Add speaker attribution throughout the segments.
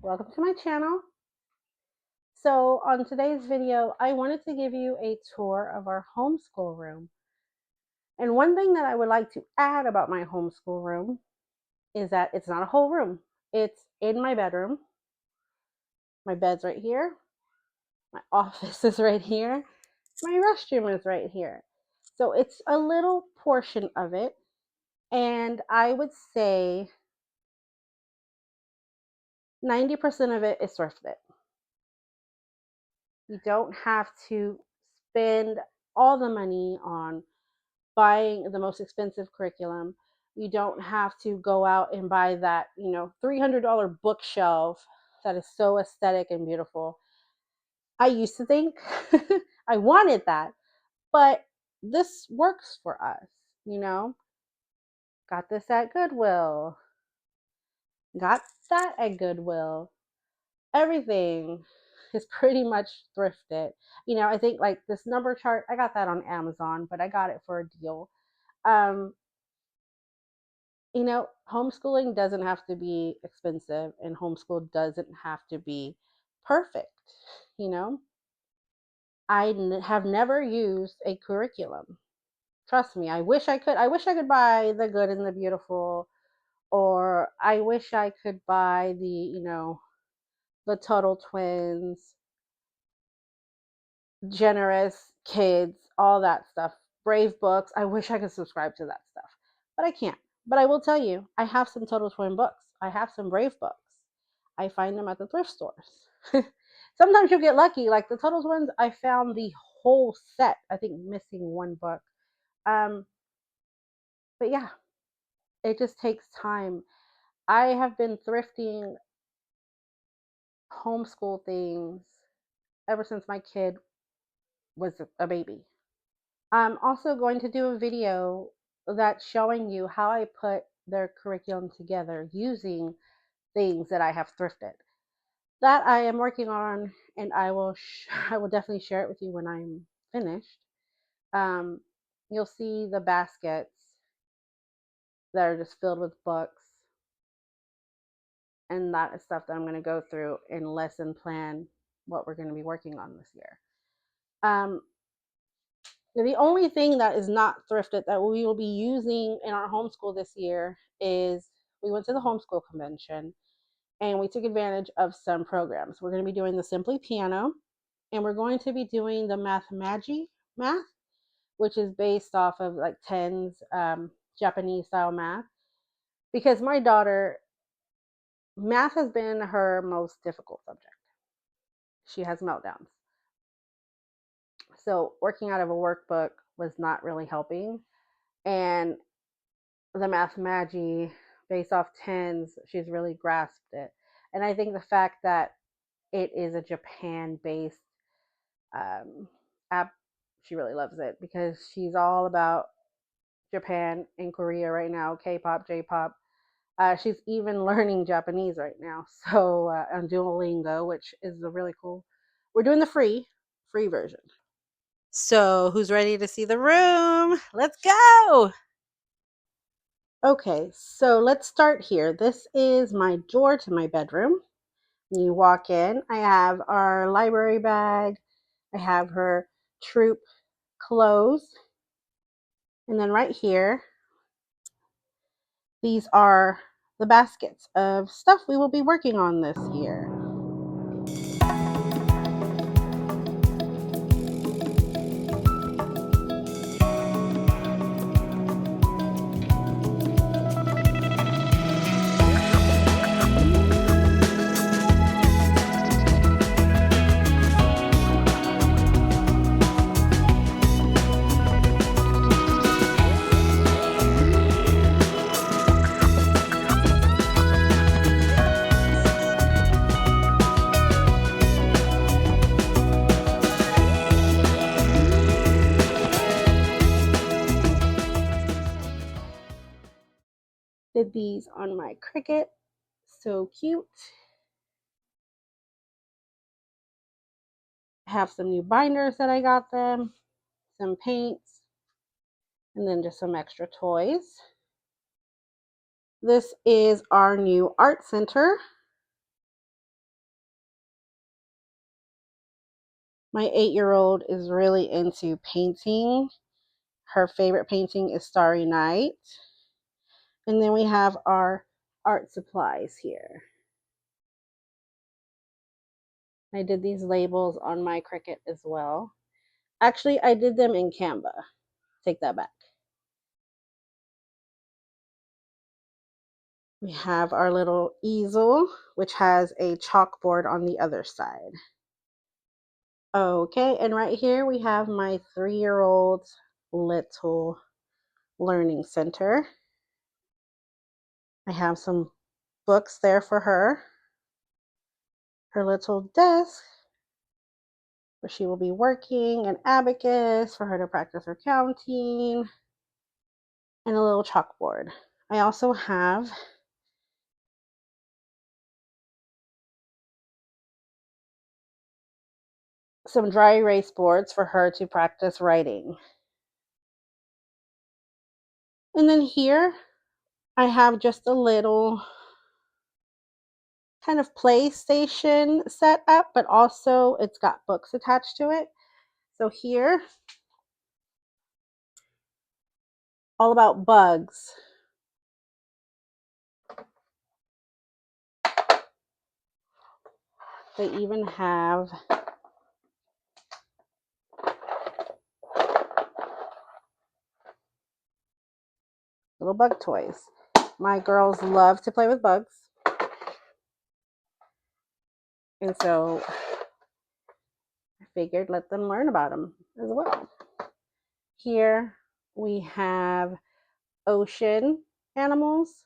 Speaker 1: welcome to my channel. So on today's video, I wanted to give you a tour of our homeschool room. And one thing that I would like to add about my homeschool room is that it's not a whole room. It's in my bedroom. My bed's right here. My office is right here. My restroom is right here. So it's a little portion of it. And I would say 90% of it is thrifted. You don't have to spend all the money on buying the most expensive curriculum. You don't have to go out and buy that, $300 bookshelf that is so aesthetic and beautiful. I used to think I wanted that, but this works for us, you know. Got this at Goodwill. Got that at Goodwill. Everything is pretty much thrifted. I think like this number chart, I got that on Amazon, but I got it for a deal. Um, homeschooling doesn't have to be expensive and homeschool doesn't have to be perfect. You know, have never used a curriculum. Trust me, I wish I could buy The Good and the Beautiful, or I wish I could buy the Tuttle Twins, Generous Kids, all that stuff. Brave Books. I wish I could subscribe to that stuff, but I can't. But I will tell you, I have some Total Twin books. I have some Brave books. I find them at the thrift stores. Sometimes you'll get lucky. Like the Total Twins, I found the whole set. I think missing one book. Um, but yeah, it just takes time. I have been thrifting homeschool things ever since my kid was a baby. I'm also going to do a video that's showing you how I put their curriculum together using things that I have thrifted. That I am working on, and I will definitely share it with you when I'm finished. Um, you'll see the baskets that are just filled with books, and that is stuff that I'm going to go through and lesson plan what we're going to be working on this year. The only thing that is not thrifted that we will be using in our homeschool this year is we went to the homeschool convention and we took advantage of some programs. We're going to be doing the Simply Piano, and we're going to be doing the math, which is based off of like tens, Japanese style math. Because my daughter, math has been her most difficult subject. She has meltdowns. So working out of a workbook was not really helping. And the math based off tens, she's really grasped it. And I think the fact that it is a Japan based app, she really loves it because she's all about Japan and Korea right now, K-pop, J-pop. She's even learning Japanese right now, so on Duolingo, which is really cool. We're doing the free version. So who's ready to see the room? Let's go. Okay, so let's start here. This is my door to my bedroom. You walk in, I have our library bag, I have her troop clothes, and then right here, these are the baskets of stuff we will be working on this year. Did these on my Cricut. So cute. I have some new binders that I got them, some paints, and then just some extra toys. This is our new art center. My 8-year-old is really into painting. Her favorite painting is Starry Night. And then we have our art supplies here. I did these labels on my Cricut as well. Actually, I did them in Canva. Take that back. We have our little easel, which has a chalkboard on the other side. Okay, and right here we have my 3-year-old's little learning center. I have some books there for her. Her little desk where she will be working, an abacus for her to practice her counting, and a little chalkboard. I also have some dry erase boards for her to practice writing. And then here I have just a little kind of PlayStation set up, but also it's got books attached to it. So here, all about bugs. They even have little bug toys. My girls love to play with bugs. And so I figured let them learn about them as well. Here we have ocean animals.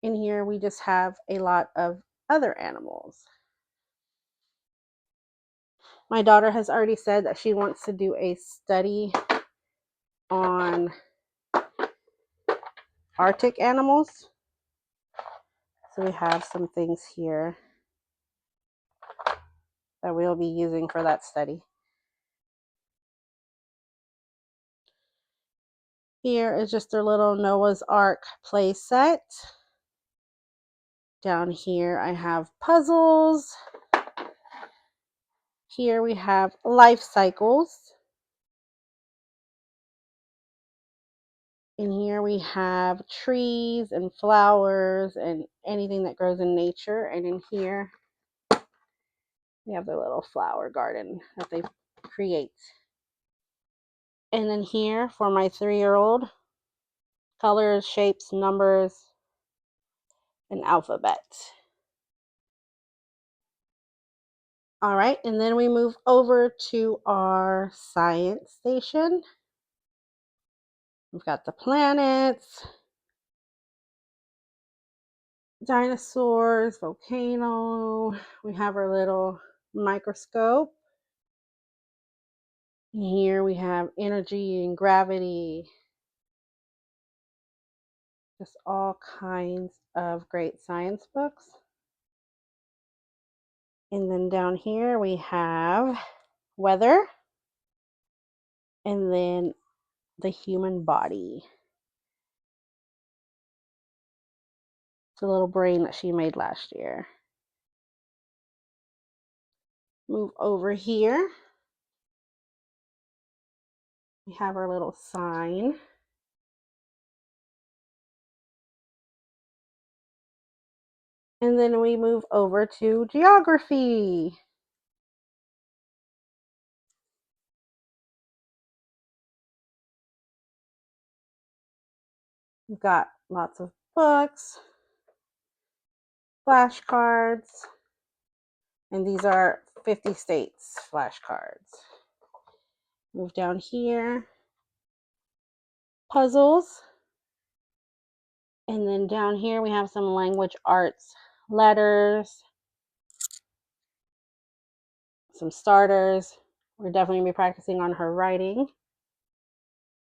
Speaker 1: In here we just have a lot of other animals. My daughter has already said that she wants to do a study on Arctic animals. So we have some things here that we'll be using for that study. Here is just a little Noah's Ark play set. Down here I have puzzles. Here we have life cycles. In here we have trees and flowers and anything that grows in nature. And in here we have their little flower garden that they create. And then here for my 3-year-old, colors, shapes, numbers, and alphabet. All right, and then we move over to our science station. We've got the planets, dinosaurs, volcano. We have our little microscope. And here we have energy and gravity. Just all kinds of great science books. And then down here we have weather. And then the human body. It's a little brain that she made last year. Move over here. We have our little sign. And then we move over to geography. We've got lots of books, flashcards, and these are 50 states flashcards. Move down here, puzzles. And then down here we have some language arts, letters, some starters. We're definitely going to be practicing on her writing.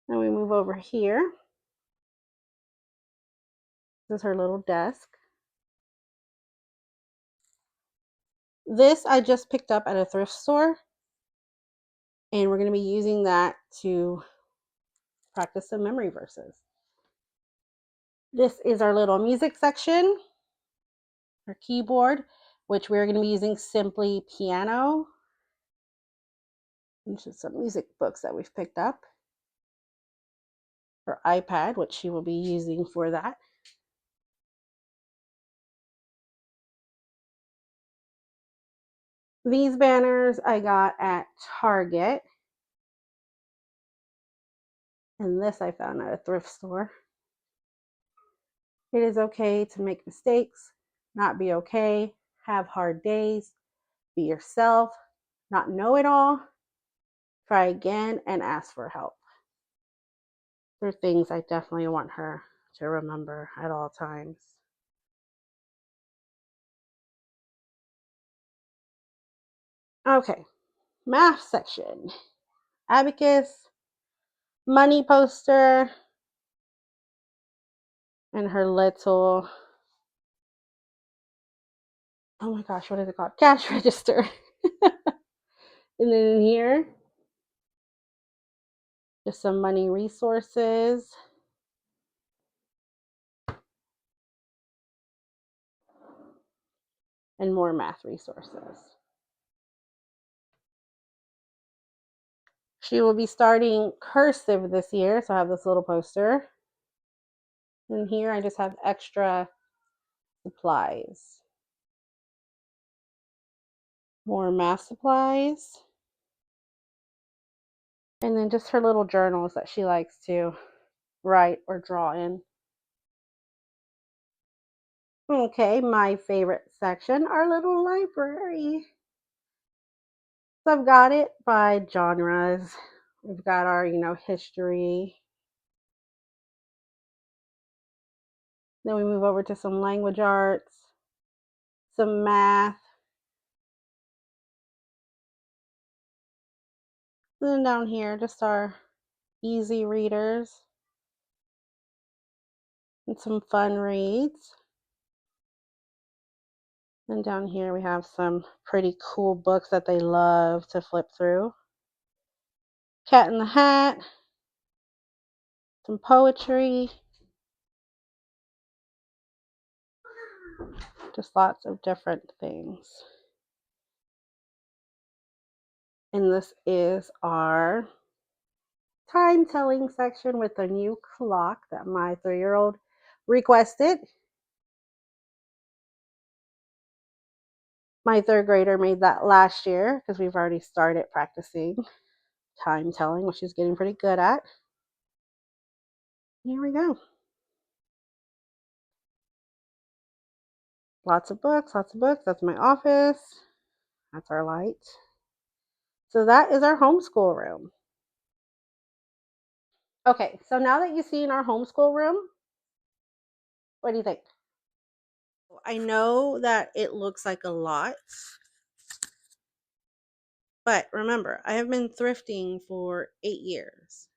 Speaker 1: Then we move over here. This is her little desk. This I just picked up at a thrift store. And we're going to be using that to practice some memory verses. This is our little music section, our keyboard, which we're going to be using simply piano. And just some music books that we've picked up. Her iPad, which she will be using for that. These banners I got at Target. And this I found at a thrift store. It is okay to make mistakes, not be okay, have hard days, be yourself, not know it all, try again, and ask for help. They're things I definitely want her to remember at all times. Okay, math section. Abacus, money poster, and her little, oh my gosh, what is it called? Cash register. And then in here, just some money resources. And more math resources. She will be starting cursive this year, so I have this little poster. And here I just have extra supplies. More math supplies. And then just her little journals that she likes to write or draw in. Okay, my favorite section, our little library. So I've got it by genres. We've got our, history. Then we move over to some language arts, some math. Then down here, just our easy readers and some fun reads. And down here we have some pretty cool books that they love to flip through. Cat in the Hat, some poetry, just lots of different things. And this is our time telling section with a new clock that my 3-year-old requested. My third grader made that last year because we've already started practicing time telling, which she's getting pretty good at. Here we go. Lots of books, lots of books. That's my office. That's our light. So that is our homeschool room. Okay, so now that you've seen our homeschool room, what do you think? I know that it looks like a lot, but remember, I have been thrifting for 8 years.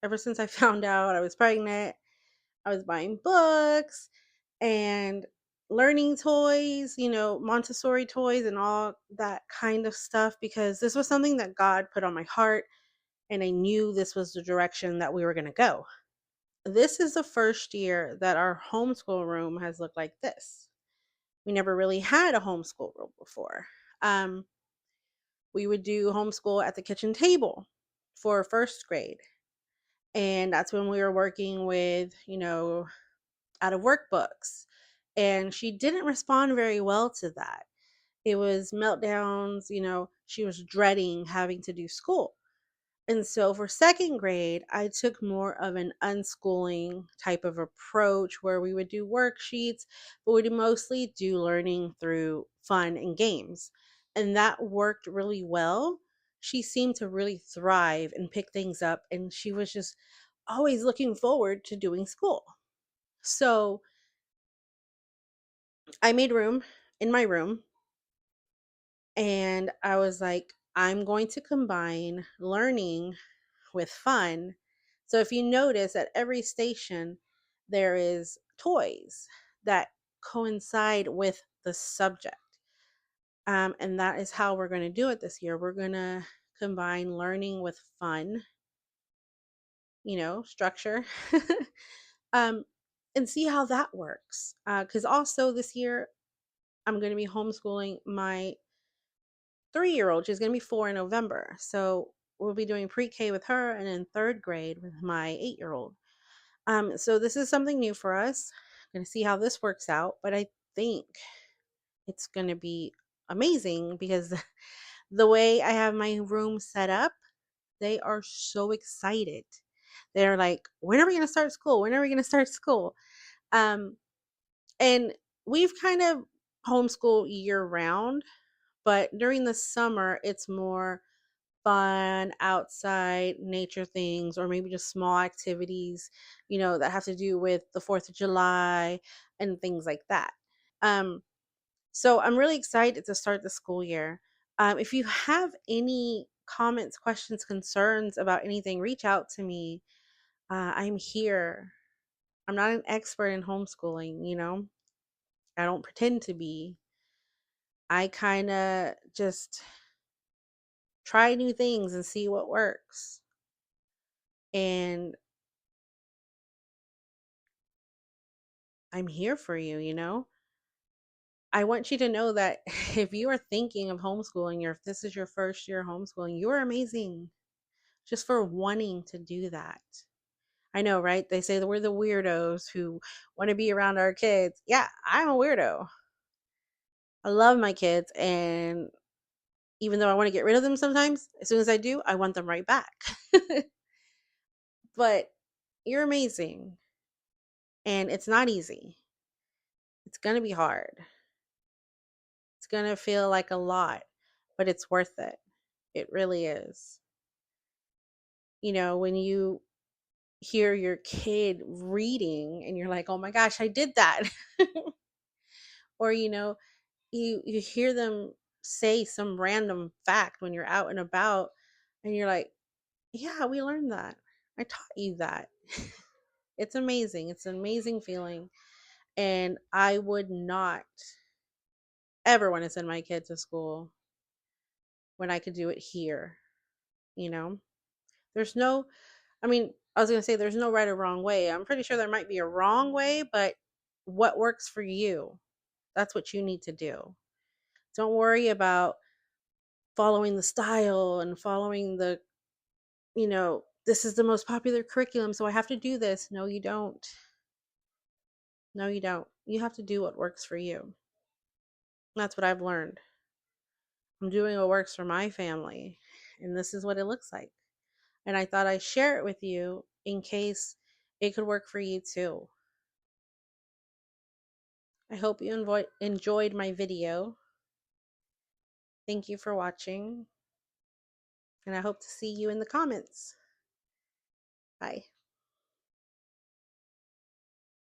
Speaker 1: Ever since I found out I was pregnant, I was buying books and learning toys, Montessori toys and all that kind of stuff because this was something that God put on my heart and I knew this was the direction that we were going to go. This is the first year that our homeschool room has looked like this. We never really had a homeschool room before. We would do homeschool at the kitchen table for first grade. And that's when we were working with, out of workbooks. And she didn't respond very well to that. It was meltdowns, she was dreading having to do school. And so for second grade, I took more of an unschooling type of approach where we would do worksheets, but we'd mostly do learning through fun and games. And that worked really well. She seemed to really thrive and pick things up, and she was just always looking forward to doing school. So I made room in my room, and I was like, I'm going to combine learning with fun. So if you notice at every station, there is toys that coincide with the subject. And that is how we're going to do it this year. We're going to combine learning with fun, structure, um, and see how that works. Because also this year, I'm going to be homeschooling my 3-year-old. She's going to be 4 in November. So we'll be doing pre-K with her, and then third grade with my 8-year-old. So this is something new for us. I'm gonna see how this works out, but I think it's gonna be amazing because the way I have my room set up, they are so excited. They're like, "When are we gonna start school? When are we gonna start school?" Um, and we've kind of homeschool year round, but during the summer, it's more fun outside nature things, or maybe just small activities, that have to do with the 4th of July and things like that. Um, so I'm really excited to start the school year. If you have any comments, questions, concerns about anything, reach out to me. I'm here. I'm not an expert in homeschooling. I don't pretend to be. I kind of just try new things and see what works. And I'm here for you. I want you to know that if you are thinking of homeschooling, or if this is your first year homeschooling, you're amazing just for wanting to do that. I know, right? They say that we're the weirdos who want to be around our kids. Yeah, I'm a weirdo. I love my kids, and even though I want to get rid of them sometimes, as soon as I do, I want them right back. But you're amazing, and it's not easy. It's going to be hard. It's going to feel like a lot, but it's worth it. It really is. When you hear your kid reading and you're like, "Oh my gosh, I did that." Or you hear them say some random fact when you're out and about, and you're like, "Yeah, we learned that. I taught you that." It's amazing. It's an amazing feeling, and I would not ever want to send my kid to school when I could do it here, you know? There's no I mean, I was going to say there's no right or wrong way. I'm pretty sure there might be a wrong way, but what works for you, that's what you need to do. Don't worry about following the style and following this is the most popular curriculum, so I have to do this. No, you don't. No, you don't. You have to do what works for you. That's what I've learned. I'm doing what works for my family, and this is what it looks like. And I thought I'd share it with you in case it could work for you too. I hope you enjoyed my video. Thank you for watching, and I hope to see you in the comments. Bye.